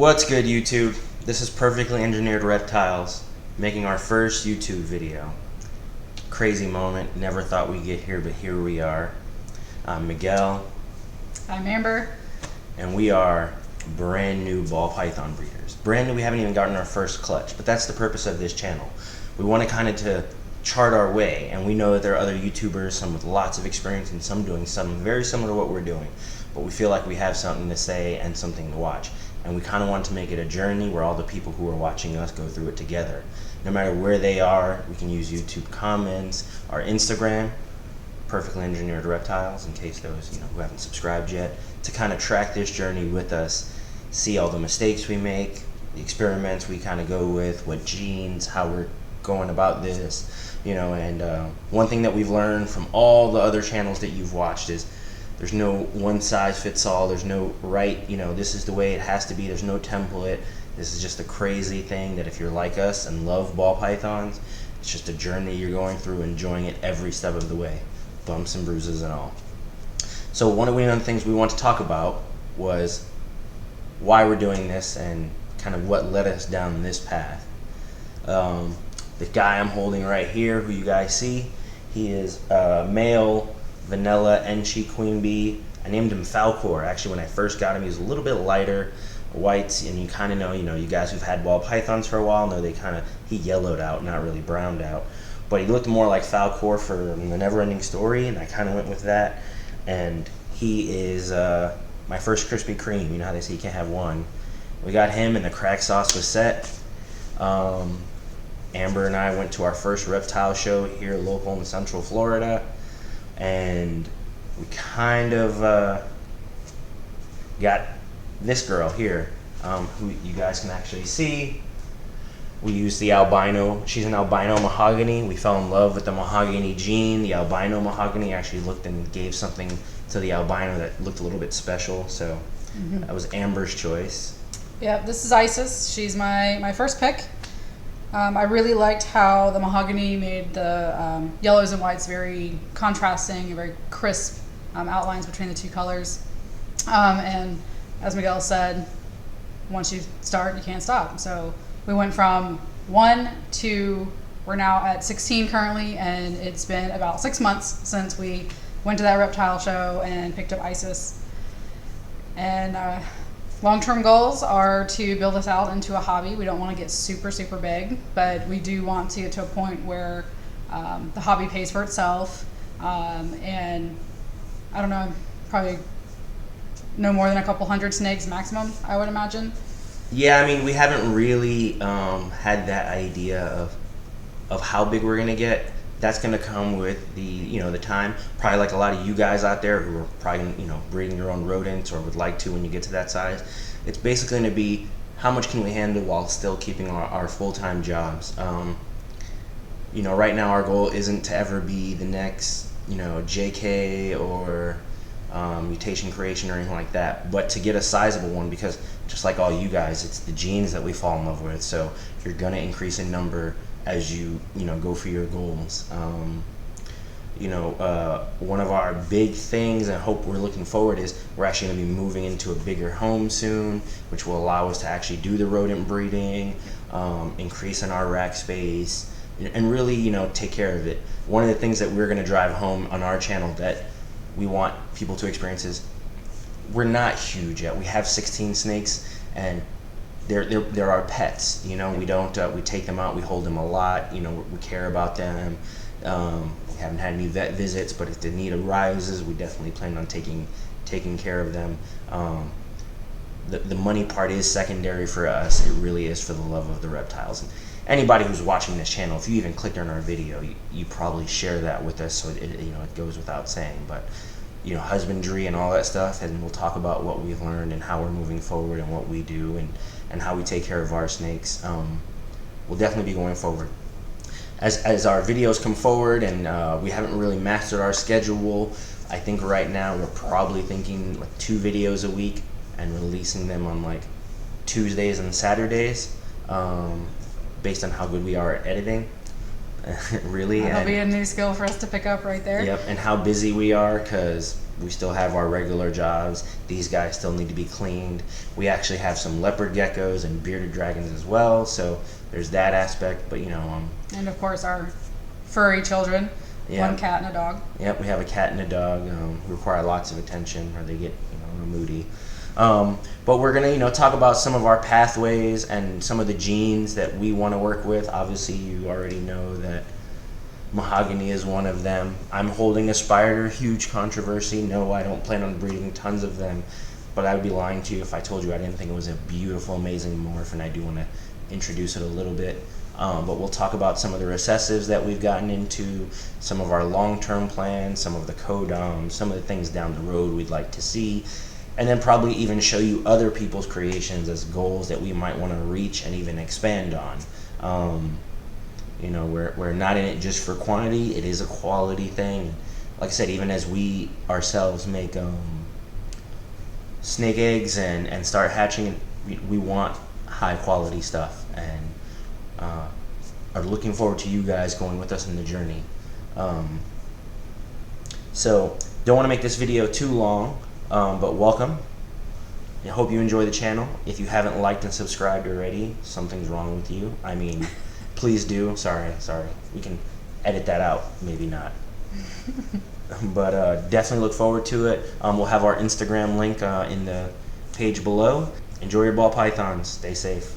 What's good, YouTube? This is Perfectly Engineered Reptiles making our first YouTube video. Crazy moment, never thought we'd get here, but here we are. I'm Miguel. I'm Amber. And we are brand new ball python breeders. Brand new, we haven't even gotten our first clutch, but that's the purpose of this channel. We want to chart our way, and we know that there are other YouTubers, some with lots of experience and some doing something very similar to what we're doing, but we feel like we have something to say and something to watch. And we kind of want to make it a journey where all the people who are watching us go through it together. No matter where they are, we can use YouTube comments, our Instagram, Perfectly Engineered Reptiles, in case those who haven't subscribed yet, to kind of track this journey with us, see all the mistakes we make, the experiments we kind of go with, what genes, how we're going about this, and one thing that we've learned from all the other channels that you've watched is there's no one size fits all. There's no right, this is the way it has to be. There's no template. This is just a crazy thing that if you're like us and love ball pythons, it's just a journey you're going through, enjoying it every step of the way, bumps and bruises and all. So one of the things we want to talk about was why we're doing this and kind of what led us down this path. The guy I'm holding right here, who you guys see, he is a male vanilla Enchi queen bee. I named him Falcor. Actually, when I first got him, he was a little bit lighter whites, and you kind of know, you guys who've had ball pythons for a while know he yellowed out, not really browned out, but he looked more like Falcor from the Neverending Story, and I kind of went with that. And he is my first Krispy Kreme. You know how they say you can't have one. We got him, and the crack sauce was set. Amber and I went to our first reptile show here local in Central Florida, and we kind of got this girl here, who you guys can actually see. We used the albino. She's an albino mahogany. We fell in love with the mahogany gene. The albino mahogany actually looked and gave something to the albino that looked a little bit special, so that was Amber's choice. Yeah, this is Isis. She's my first pick. I really liked how the mahogany made the yellows and whites very contrasting and very crisp outlines between the two colors. And as Miguel said, once you start, you can't stop. So we went from 1 to, we're now at 16 currently, and it's been about 6 months since we went to that reptile show and picked up Isis. And long-term goals are to build this out into a hobby. We don't want to get super, super big, but we do want to get to a point where the hobby pays for itself. And I don't know, probably no more than a couple hundred snakes maximum, I would imagine. Yeah, I mean, we haven't really had that idea of how big we're gonna get. That's gonna come with the time. Probably like a lot of you guys out there who are probably breeding your own rodents or would like to when you get to that size. It's basically gonna be how much can we handle while still keeping our full-time jobs. Right now our goal isn't to ever be the next JK or Mutation Creation or anything like that, but to get a sizable one, because just like all you guys, it's the genes that we fall in love with. So you're gonna increase in number as you go for your goals. One of our big things and hope we're looking forward is we're actually going to be moving into a bigger home soon, which will allow us to actually do the rodent breeding, increase in our rack space, and really take care of it. One of the things that we're going to drive home on our channel that we want people to experience is we're not huge yet. We have 16 snakes, and they're our pets. We don't we take them out, we hold them a lot. We care about them. We haven't had any vet visits, but if the need arises, we definitely plan on taking care of them. The money part is secondary for us. It really is for the love of the reptiles. And anybody who's watching this channel, if you even clicked on our video, you probably share that with us, so it goes without saying. But husbandry and all that stuff, and we'll talk about what we've learned and how we're moving forward and what we do and how we take care of our snakes. We'll definitely be going forward. As our videos come forward, and we haven't really mastered our schedule, I think right now we're probably thinking like 2 videos a week and releasing them on like Tuesdays and Saturdays, based on how good we are at editing. Really. That'll And be a new skill for us to pick up right there. yep, and how busy we are because we still have our regular jobs. These guys still need to be cleaned. We actually have some leopard geckos and bearded dragons as well, so there's that aspect. But And of course, our furry children, Yeah. one cat and a dog. yep, we have a cat and a dog who require lots of attention, or they get moody. But we're gonna talk about some of our pathways and some of the genes that we want to work with. Obviously, you already know that mahogany is one of them. I'm holding a spider, huge controversy. No, I don't plan on breeding tons of them, but I would be lying to you if I told you I didn't think it was a beautiful, amazing morph, and I do want to introduce it a little bit. But we'll talk about some of the recessives that we've gotten into, some of our long-term plans, some of the codoms, some of the things down the road we'd like to see, and then probably even show you other people's creations as goals that we might want to reach and even expand on. We're not in it just for quantity. It is a quality thing. Like I said, even as we ourselves make snake eggs and start hatching, we want high quality stuff, and are looking forward to you guys going with us in the journey. So don't want to make this video too long, but welcome. I hope you enjoy the channel. If you haven't liked and subscribed already, something's wrong with you. I mean, please do. Sorry. We can edit that out. Maybe not. But definitely look forward to it. We'll have our Instagram link in the page below. Enjoy your ball pythons. Stay safe.